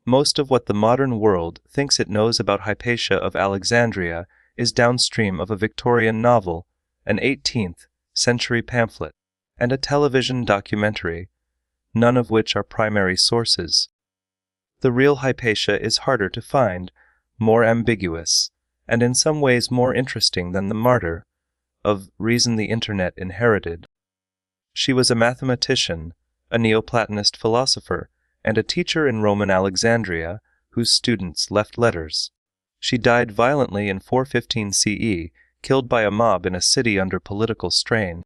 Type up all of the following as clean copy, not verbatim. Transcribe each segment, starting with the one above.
Most of what the modern world thinks it knows about Hypatia of Alexandria is downstream of a Victorian novel, an 18th century pamphlet, and a television documentary, none of which are primary sources. The real Hypatia is harder to find, more ambiguous, and in some ways more interesting than the martyr of reason the Internet inherited. She was a mathematician, a Neoplatonist philosopher, and a teacher in Roman Alexandria whose students left letters. She died violently in 415 CE, killed by a mob in a city under political strain.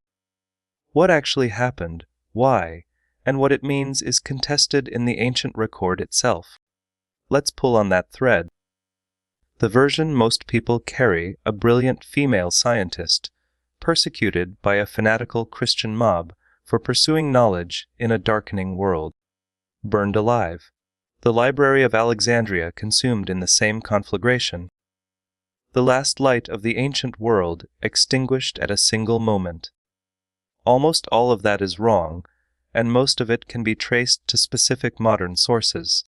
What actually happened, why, and what it means is contested in the ancient record itself. Let's pull on that thread. The version most people carry, a brilliant female scientist, persecuted by a fanatical Christian mob for pursuing knowledge in a darkening world. Burned alive. The Library of Alexandria consumed in the same conflagration. The last light of the ancient world extinguished at a single moment. Almost all of that is wrong, and most of it can be traced to specific modern sources.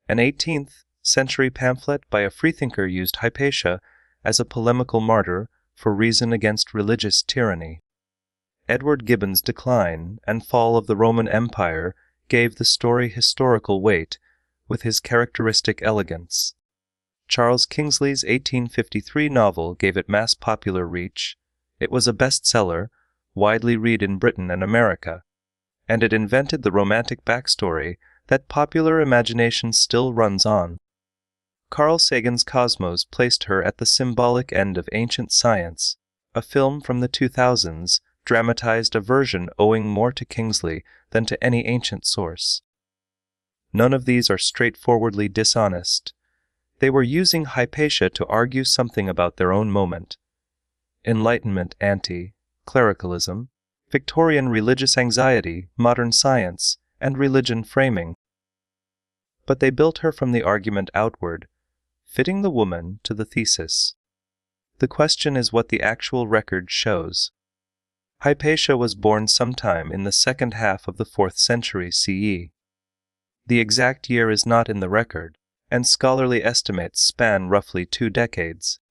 An 18th century pamphlet by a freethinker used Hypatia as a polemical martyr for reason against religious tyranny. Edward Gibbon's Decline and Fall of the Roman Empire gave the story historical weight with his characteristic elegance. Charles Kingsley's 1853 novel gave it mass popular reach. It was a bestseller, widely read in Britain and America, and it invented the romantic backstory that popular imagination still runs on. Carl Sagan's Cosmos placed her at the symbolic end of ancient science. A film from the 2000s dramatized a version owing more to Kingsley than to any ancient source. None of these are straightforwardly dishonest. They were using Hypatia to argue something about their own moment. Enlightenment anti-clericalism, Victorian religious anxiety, modern science, and religion framing. But they built her from the argument outward, fitting the woman to the thesis. The question is what the actual record shows. Hypatia was born sometime in the second half of the 4th century CE. The exact year is not in the record, and scholarly estimates span roughly 2 decades.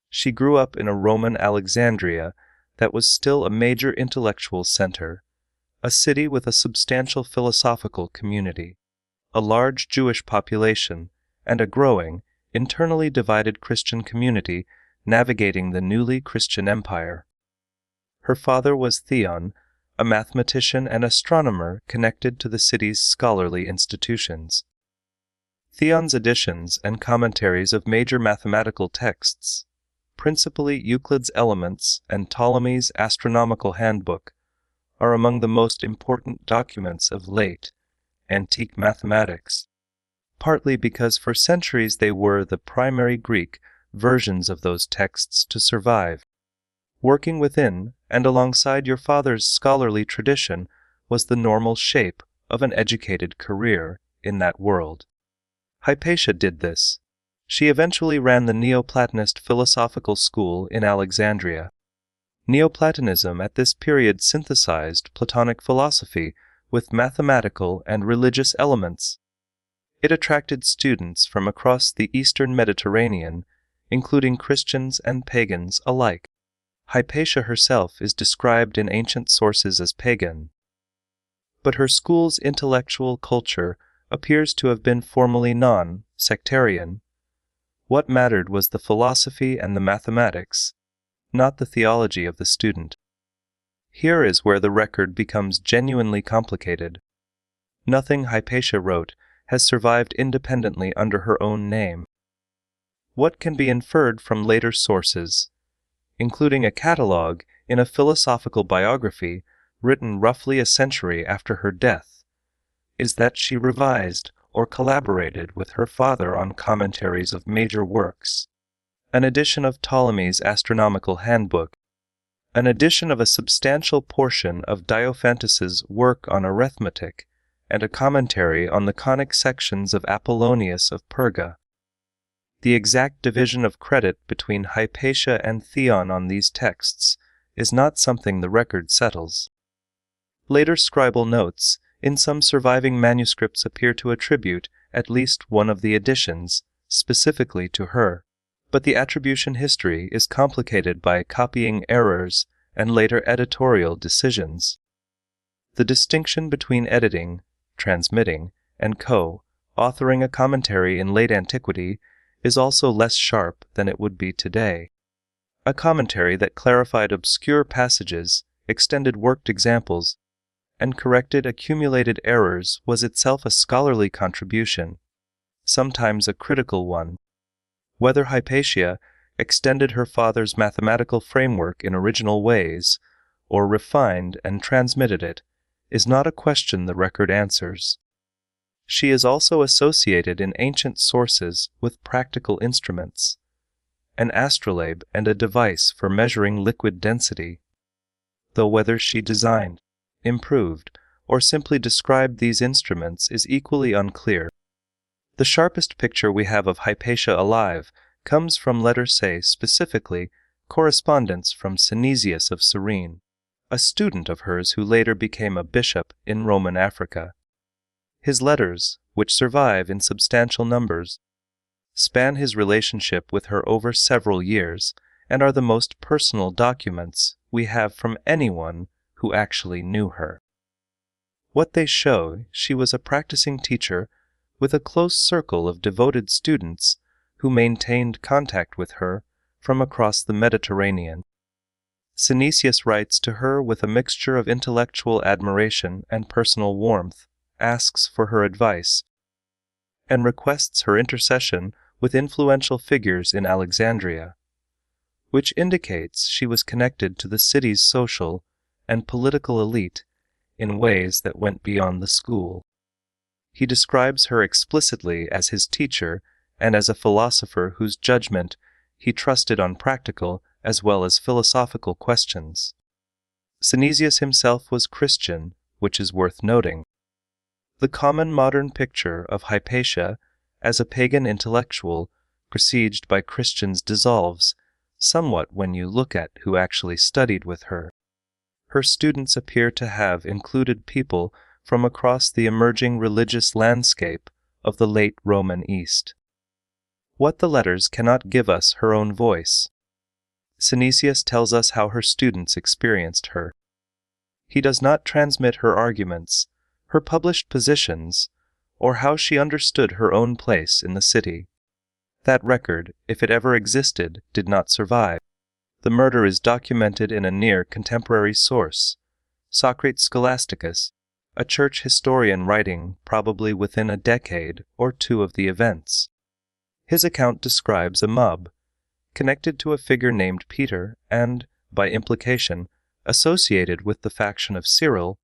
She grew up in a Roman Alexandria that was still a major intellectual center, a city with a substantial philosophical community, a large Jewish population, and a growing, internally divided Christian community navigating the newly Christian empire. Her father was Theon, a mathematician and astronomer connected to the city's scholarly institutions. Theon's editions and commentaries of major mathematical texts, principally Euclid's Elements and Ptolemy's Astronomical Handbook, are among the most important documents of late, antique mathematics, partly because for centuries they were the primary Greek versions of those texts to survive. Working within and alongside your father's scholarly tradition was the normal shape of an educated career in that world. Hypatia did this. She eventually ran the Neoplatonist philosophical school in Alexandria. Neoplatonism at this period synthesized Platonic philosophy with mathematical and religious elements. It attracted students from across the Eastern Mediterranean, including Christians and pagans alike. Hypatia herself is described in ancient sources as pagan, but her school's intellectual culture appears to have been formally non-sectarian. What mattered was the philosophy and the mathematics, not the theology of the student. Here is where the record becomes genuinely complicated. Nothing Hypatia wrote has survived independently under her own name. What can be inferred from later sources, including a catalogue in a philosophical biography written roughly a century after her death, is that she revised or collaborated with her father on commentaries of major works, an edition of Ptolemy's Astronomical Handbook, an edition of a substantial portion of Diophantus's work on arithmetic, and a commentary on the conic sections of Apollonius of Perga. The exact division of credit between Hypatia and Theon on these texts is not something the record settles. Later scribal notes In some surviving manuscripts appear to attribute at least one of the editions specifically to her, but the attribution history is complicated by copying errors and later editorial decisions. The distinction between editing, transmitting, and co-authoring a commentary in late antiquity is also less sharp than it would be today. A commentary that clarified obscure passages, extended worked examples, and corrected accumulated errors was itself a scholarly contribution, sometimes a critical one. Whether Hypatia extended her father's mathematical framework in original ways, or refined and transmitted it, is not a question the record answers. She is also associated in ancient sources with practical instruments, an astrolabe and a device for measuring liquid density, though whether she designed, improved, or simply described these instruments is equally unclear. The sharpest picture we have of Hypatia alive comes from, let us say specifically, correspondence from Synesius of Cyrene, a student of hers who later became a bishop in Roman Africa. His letters, which survive in substantial numbers, span his relationship with her over several years and are the most personal documents we have from anyone who actually knew her. What they show, she was a practicing teacher with a close circle of devoted students who maintained contact with her from across the Mediterranean. Synesius writes to her with a mixture of intellectual admiration and personal warmth, asks for her advice, and requests her intercession with influential figures in Alexandria, which indicates she was connected to the city's social and political elite in ways that went beyond the school. He describes her explicitly as his teacher and as a philosopher whose judgment he trusted on practical as well as philosophical questions. Synesius himself was Christian, which is worth noting. The common modern picture of Hypatia as a pagan intellectual besieged by Christians dissolves somewhat when you look at who actually studied with her. Her students appear to have included people from across the emerging religious landscape of the late Roman East. What the letters cannot give us her own voice. Synesius tells us how her students experienced her. He does not transmit her arguments, her published positions, or how she understood her own place in the city. That record, if it ever existed, did not survive. The murder is documented in a near contemporary source, Socrates Scholasticus, a church historian writing probably within a decade or two of the events. His account describes a mob, connected to a figure named Peter and, by implication, associated with the faction of Cyril,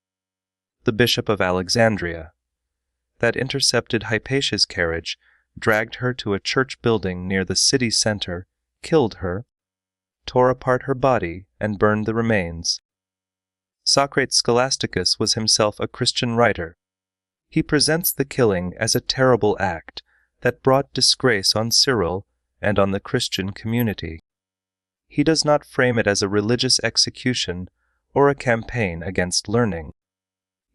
the Bishop of Alexandria, that intercepted Hypatia's carriage, dragged her to a church building near the city center, killed her, tore apart her body, and burned the remains. Socrates Scholasticus was himself a Christian writer. He presents the killing as a terrible act that brought disgrace on Cyril and on the Christian community. He does not frame it as a religious execution or a campaign against learning.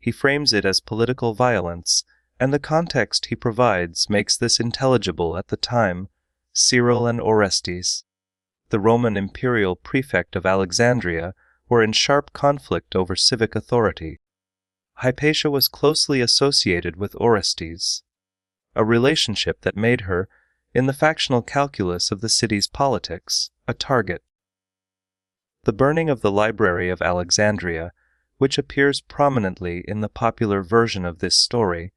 He frames it as political violence, and the context he provides makes this intelligible at the time. Cyril and Orestes, the Roman imperial prefect of Alexandria, were in sharp conflict over civic authority. Hypatia was closely associated with Orestes, a relationship that made her, in the factional calculus of the city's politics, a target. The burning of the Library of Alexandria, which appears prominently in the popular version of this story,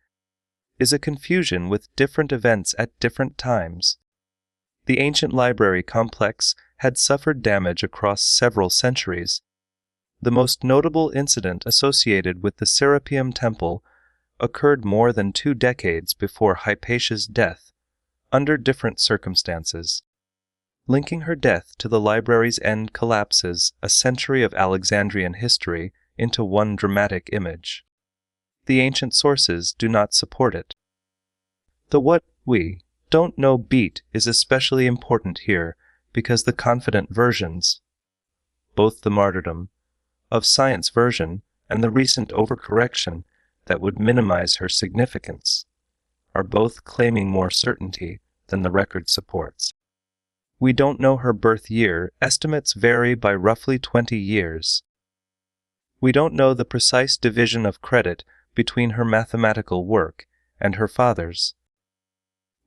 is a confusion with different events at different times. The ancient library complex had suffered damage across several centuries. The most notable incident associated with the Serapeum Temple occurred more than 2 decades before Hypatia's death, under different circumstances. Linking her death to the library's end collapses a century of Alexandrian history into one dramatic image. The ancient sources do not support it. The what we don't know beat is especially important here because the confident versions, both the martyrdom of science version and the recent overcorrection that would minimize her significance, are both claiming more certainty than the record supports. We don't know her birth year. Estimates vary by roughly 20 years. We don't know the precise division of credit between her mathematical work and her father's.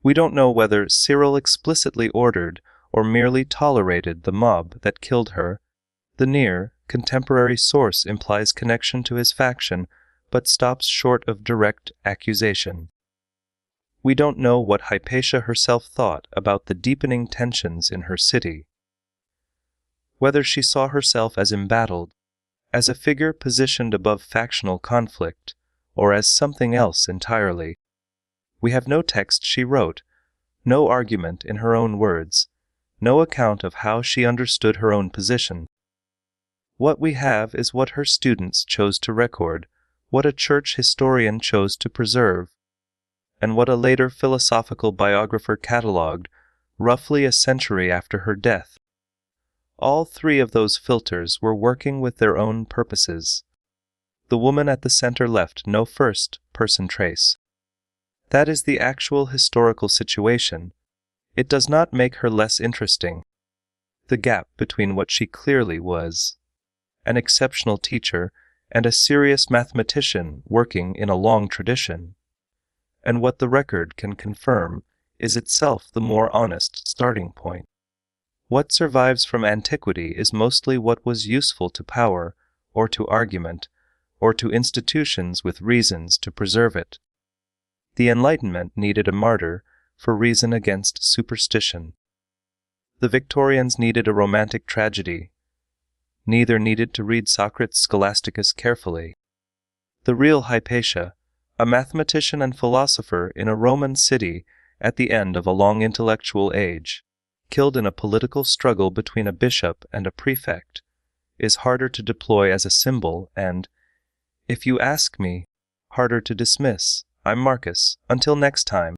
We don't know whether Cyril explicitly ordered or merely tolerated the mob that killed her. The near, contemporary source implies connection to his faction, but stops short of direct accusation. We don't know what Hypatia herself thought about the deepening tensions in her city. Whether she saw herself as embattled, as a figure positioned above factional conflict, or as something else entirely. We have no text she wrote, no argument in her own words, no account of how she understood her own position. What we have is what her students chose to record, what a church historian chose to preserve, and what a later philosophical biographer catalogued, roughly a century after her death. All three of those filters were working with their own purposes. The woman at the center left no first-person trace. That is the actual historical situation. It does not make her less interesting. The gap between what she clearly was, an exceptional teacher and a serious mathematician working in a long tradition, and what the record can confirm, is itself the more honest starting point. What survives from antiquity is mostly what was useful to power, or to argument, or to institutions with reasons to preserve it. The Enlightenment needed a martyr for reason against superstition. The Victorians needed a romantic tragedy. Neither needed to read Socrates Scholasticus carefully. The real Hypatia, a mathematician and philosopher in a Roman city at the end of a long intellectual age, killed in a political struggle between a bishop and a prefect, is harder to deploy as a symbol and, if you ask me, harder to dismiss. I'm Marcus. Until next time.